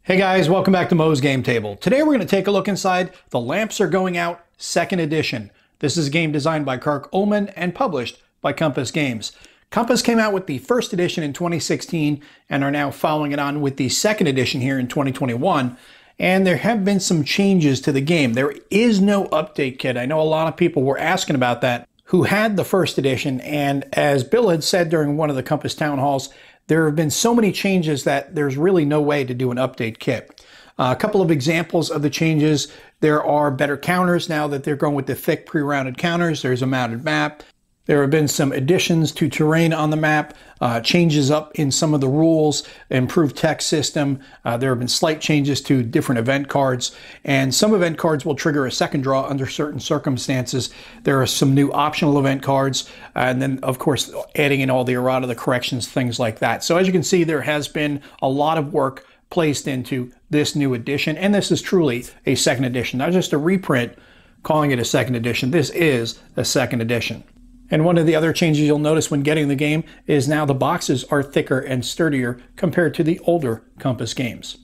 Hey guys, welcome back to Mo's Game Table. Today we're going to take a look inside The Lamps Are Going Out 2nd Edition. This is a game designed by Kirk Ullman and published by Compass Games. Compass came out with the 1st edition in 2016 and are now following it on with the 2nd edition here in 2021. And there have been some changes to the game. There is no update kit. I know a lot of people were asking about that who had the 1st edition, and as Bill had said during one of the Compass town halls, there have been so many changes that there's really no way to do an update kit. A couple of examples of the changes: there are better counters now that they're going with the thick pre-rounded counters. There's a mounted map. There have been some additions to terrain on the map, changes up in some of the rules, improved text system. There have been slight changes to different event cards, and some event cards will trigger a second draw under certain circumstances. There are some new optional event cards, and then of course adding in all the errata, the corrections, things like that. So as you can see, there has been a lot of work placed into this new edition, and this is truly a 2nd edition, not just a reprint calling it a 2nd edition. This is a 2nd edition. And one of the other changes you'll notice when getting the game is now the boxes are thicker and sturdier compared to the older Compass games.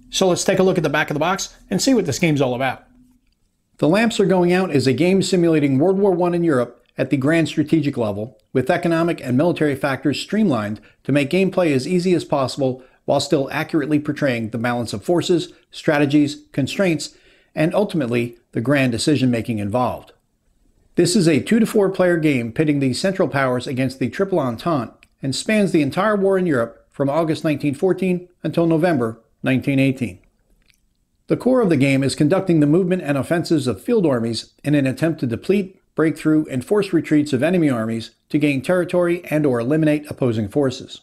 So let's take a look at the back of the box and see what this game's all about. The Lamps Are Going Out is a game simulating World War I in Europe at the grand strategic level, with economic and military factors streamlined to make gameplay as easy as possible while still accurately portraying the balance of forces, strategies, constraints, and ultimately the grand decision-making involved. This is a 2 to 4 player game pitting the Central Powers against the Triple Entente and spans the entire war in Europe from August 1914 until November 1918. The core of the game is conducting the movement and offensives of field armies in an attempt to deplete, break through, and force retreats of enemy armies to gain territory and/or eliminate opposing forces.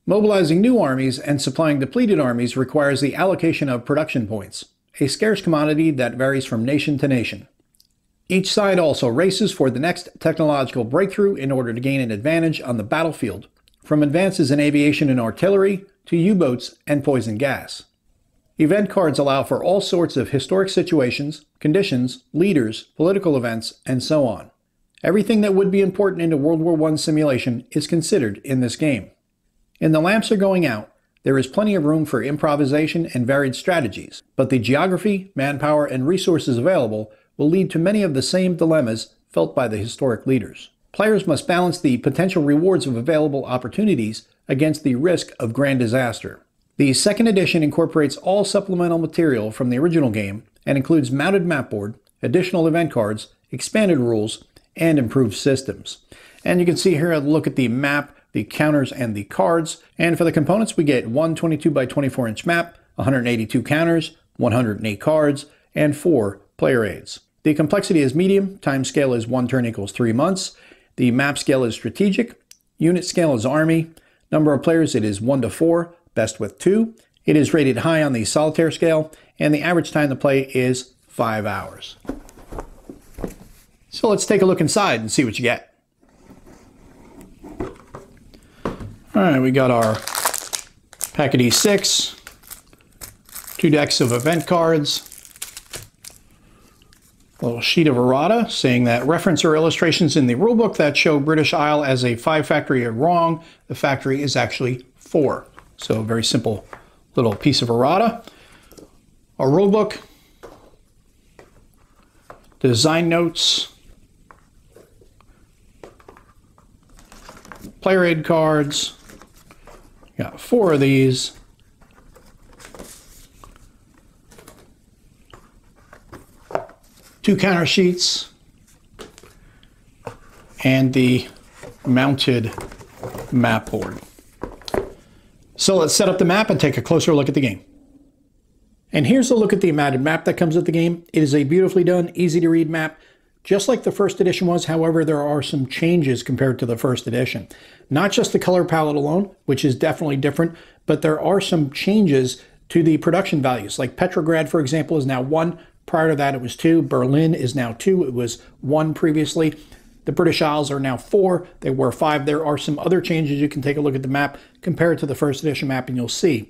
Mobilizing new armies and supplying depleted armies requires the allocation of production points, a scarce commodity that varies from nation to nation. Each side also races for the next technological breakthrough in order to gain an advantage on the battlefield, from advances in aviation and artillery to U-boats and poison gas. Event cards allow for all sorts of historic situations, conditions, leaders, political events, and so on. Everything that would be important in a World War I simulation is considered in this game. In The Lamps Are Going Out, there is plenty of room for improvisation and varied strategies, but the geography, manpower, and resources available will lead to many of the same dilemmas felt by the historic leaders. Players must balance the potential rewards of available opportunities against the risk of grand disaster. The 2nd edition incorporates all supplemental material from the original game and includes mounted mapboard, additional event cards, expanded rules, and improved systems. And you can see here a look at the map, the counters, and the cards. And for the components, we get one 22 by 24 inch map, 182 counters, 108 cards, and 4 player aids. The complexity is medium, time scale is 1 turn equals 3 months, the map scale is strategic, unit scale is army, number of players it is 1 to 4, best with 2, it is rated high on the solitaire scale, and the average time to play is 5 hours. So let's take a look inside and see what you get. Alright, we got our pack of D6, 2 decks of event cards, a little sheet of errata saying that reference or illustrations in the rulebook that show British Isle as a 5 factory are wrong. The factory is actually 4. So a very simple little piece of errata. A rulebook, design notes, player aid cards. Got 4 of these. Two counter sheets, and the mounted map board. So let's set up the map and take a closer look at the game. And here's a look at the mounted map that comes with the game. It is a beautifully done, easy to read map, just like the 1st edition was. However, there are some changes compared to the 1st edition. Not just the color palette alone, which is definitely different, but there are some changes to the production values. Like Petrograd, for example, is now 1. Prior to that, it was 2. Berlin is now 2. It was 1 previously. The British Isles are now 4. They were 5. There are some other changes. You can take a look at the map, compare it to the 1st edition map, and you'll see.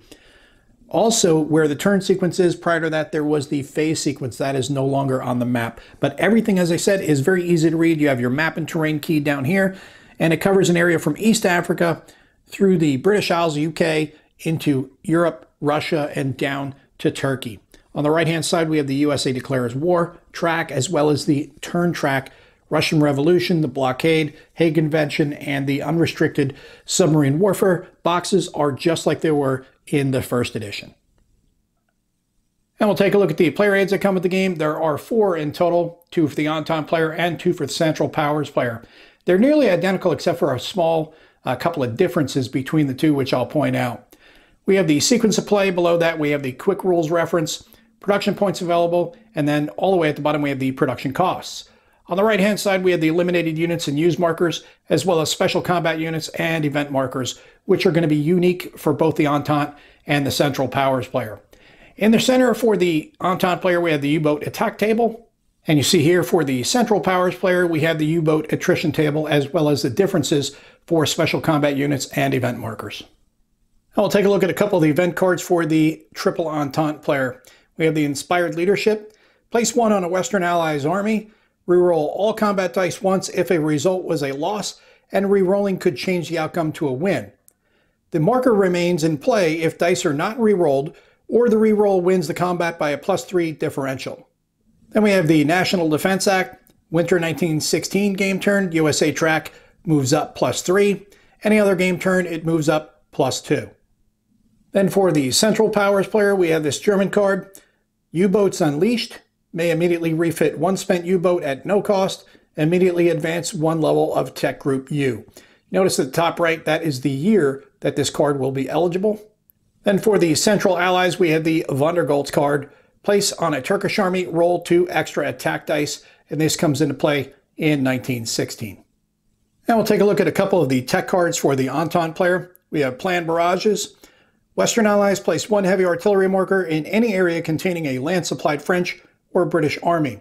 Also, where the turn sequence is, prior to that, there was the phase sequence. That is no longer on the map. But everything, as I said, is very easy to read. You have your map and terrain key down here, and it covers an area from East Africa through the British Isles, UK, into Europe, Russia, and down to Turkey. On the right-hand side, we have the USA Declares War track, as well as the turn track, Russian Revolution, the Blockade, Hague Convention, and the Unrestricted Submarine Warfare boxes are just like they were in the first edition. And we'll take a look at the player aids that come with the game. There are 4 in total, 2 for the Entente player and 2 for the Central Powers player. They're nearly identical except for a small couple of differences between the two, which I'll point out. We have the sequence of play. Below that, we have the quick rules reference, production points available, and then all the way at the bottom, we have the production costs. On the right-hand side, we have the eliminated units and use markers, as well as special combat units and event markers, which are going to be unique for both the Entente and the Central Powers player. In the center for the Entente player, we have the U-boat attack table. And you see here for the Central Powers player, we have the U-boat attrition table, as well as the differences for special combat units and event markers. I'll take a look at a couple of the event cards for the Triple Entente player. We have the Inspired Leadership. Place 1 on a Western Allies army. Reroll all combat dice once if a result was a loss, and rerolling could change the outcome to a win. The marker remains in play if dice are not rerolled, or the reroll wins the combat by a +3 differential. Then we have the National Defense Act, Winter 1916 game turn, USA track moves up +3. Any other game turn, it moves up +2. Then for the Central Powers player, we have this German card, U-boats unleashed, may immediately refit 1 spent U-boat at no cost, immediately advance 1 level of Tech Group U. Notice at the top right, that is the year that this card will be eligible. Then for the Central Allies, we have the Vondergoltz card. Place on a Turkish army, roll 2 extra attack dice, and this comes into play in 1916. Now we'll take a look at a couple of the tech cards for the Entente player. We have Planned Barrages. Western Allies place 1 heavy artillery marker in any area containing a land-supplied French or British army.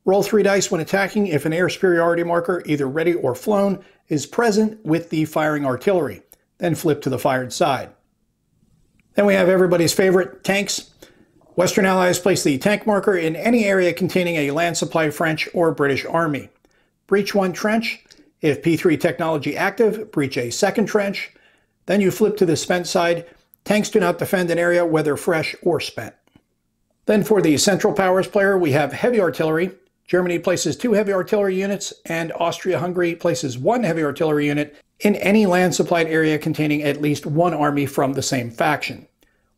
Roll 3 dice when attacking if an air superiority marker, either ready or flown, is present with the firing artillery. Then flip to the fired side. Then we have everybody's favorite, tanks. Western Allies place the tank marker in any area containing a land-supplied French or British army. Breach 1 trench. If P3 technology active, breach a 2nd trench. Then you flip to the spent side. Tanks do not defend an area, whether fresh or spent. Then for the Central Powers player, we have heavy artillery. Germany places 2 heavy artillery units, and Austria-Hungary places 1 heavy artillery unit in any land-supplied area containing at least 1 army from the same faction.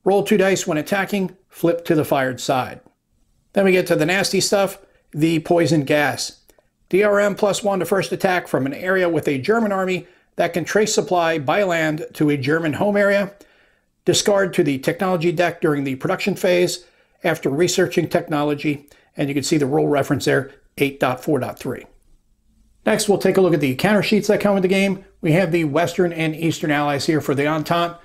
Roll 2 dice when attacking, flip to the fired side. Then we get to the nasty stuff, the poison gas. DRM +1 to first attack from an area with a German army that can trace supply by land to a German home area. Discard to the technology deck during the production phase after researching technology, and you can see the rule reference there, 8.4.3. Next, we'll take a look at the counter sheets that come with the game. We have the Western and Eastern Allies here for the Entente.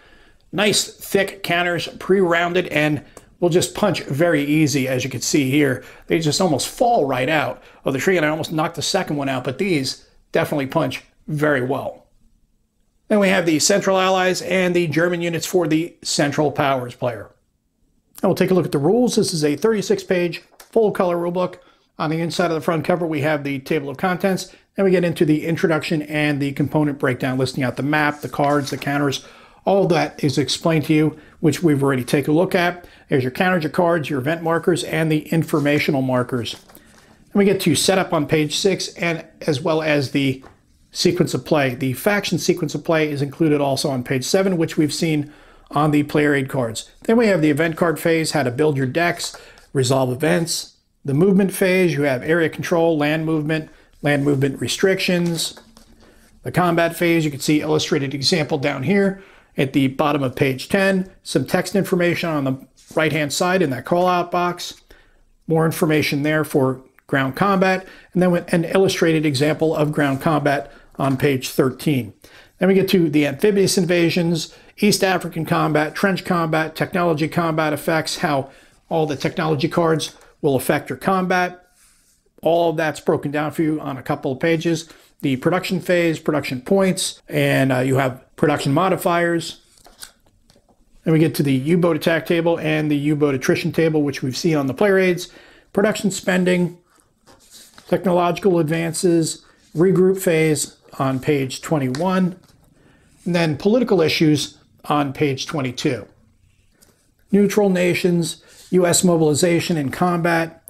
Nice thick counters, pre-rounded, and will just punch very easy, as you can see here. They just almost fall right out of the tree, and I almost knocked the second one out, but these definitely punch very well. Then we have the Central Allies and the German units for the Central Powers player. And we'll take a look at the rules. This is a 36-page full-color rulebook. On the inside of the front cover, we have the table of contents. Then we get into the introduction and the component breakdown, listing out the map, the cards, the counters. All of that is explained to you, which we've already taken a look at. There's your counters, your cards, your event markers, and the informational markers. Then we get to setup on page 6, and as well as the sequence of play. The faction sequence of play is included also on page 7, which we've seen on the player aid cards. Then we have the event card phase, how to build your decks, resolve events. The movement phase, you have area control, land movement restrictions. The combat phase, you can see illustrated example down here at the bottom of page 10. Some text information on the right-hand side in that call-out box. More information there for ground combat, and then an illustrated example of ground combat on page 13. Then we get to the amphibious invasions, East African combat, trench combat, technology combat effects, how all the technology cards will affect your combat. All of that's broken down for you on a couple of pages. The production phase, production points, and you have production modifiers. Then we get to the U-boat attack table and the U-boat attrition table, which we've seen on the player aids. Production spending, technological advances, regroup phase on page 21, and then political issues on page 22. neutral nations, U.S. mobilization and combat.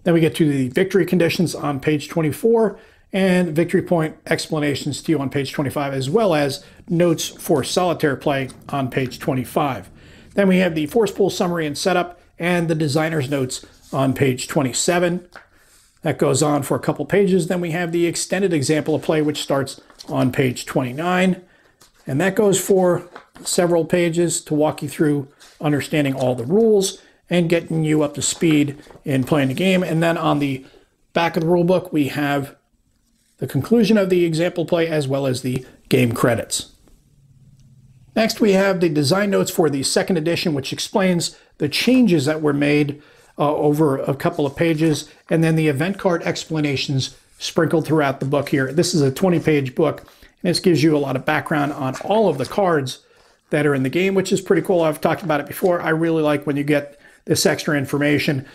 Then we get to the victory conditions on page 24 and victory point explanations to you on page 25, as well as notes for solitaire play on page 25. Then we have the force pool summary and setup and the designer's notes on page 27. That goes on for a couple pages. Then we have the extended example of play, which starts on page 29. And that goes for several pages to walk you through understanding all the rules and getting you up to speed in playing the game. And then on the back of the rule book, we have the conclusion of the example play as well as the game credits. Next, we have the design notes for the second edition, which explains the changes that were made over a couple of pages, and then the event card explanations sprinkled throughout the book here. This is a 20-page book, and this gives you a lot of background on all of the cards that are in the game, which is pretty cool. I've talked about it before. I really like when you get this extra information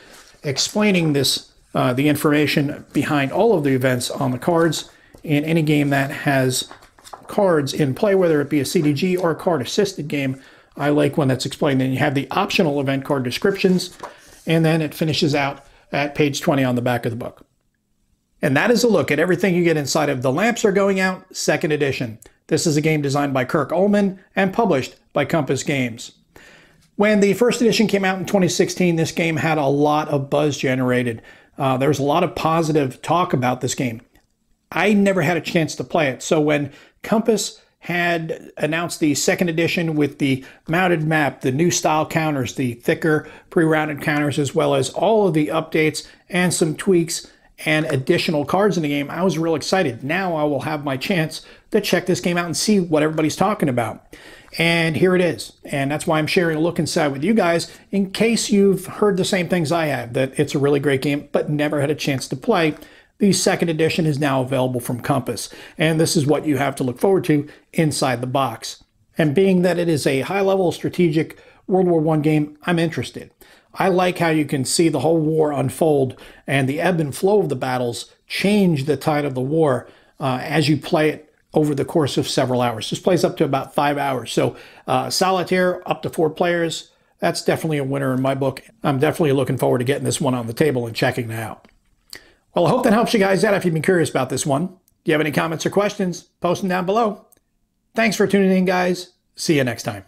explaining this, the information behind all of the events on the cards in any game that has cards in play, whether it be a CDG or a card-assisted game. I like when that's explained. Then you have the optional event card descriptions, and then it finishes out at page 20 on the back of the book. And that is a look at everything you get inside of The Lamps Are Going Out, 2nd edition. This is a game designed by Kirk Ullman and published by Compass Games. When the first edition came out in 2016, this game had a lot of buzz generated. There was a lot of positive talk about this game. I never had a chance to play it, so when Compass had announced the 2nd edition with the mounted map, the new style counters, the thicker pre-rounded counters, as well as all of the updates and some tweaks and additional cards in the game, I was real excited. Now I will have my chance to check this game out and see what everybody's talking about. And here it is. And that's why I'm sharing a look inside with you guys, in case you've heard the same things I have, that it's a really great game, but never had a chance to play. The 2nd edition is now available from Compass, and this is what you have to look forward to inside the box. And being that it is a high-level strategic World War I game, I'm interested. I like how you can see the whole war unfold and the ebb and flow of the battles change the tide of the war as you play it over the course of several hours. This plays up to about 5 hours. So solitaire, up to 4 players, that's definitely a winner in my book. I'm definitely looking forward to getting this one on the table and checking it out. Well, I hope that helps you guys out if you've been curious about this one. If you have any comments or questions, post them down below. Thanks for tuning in, guys. See you next time.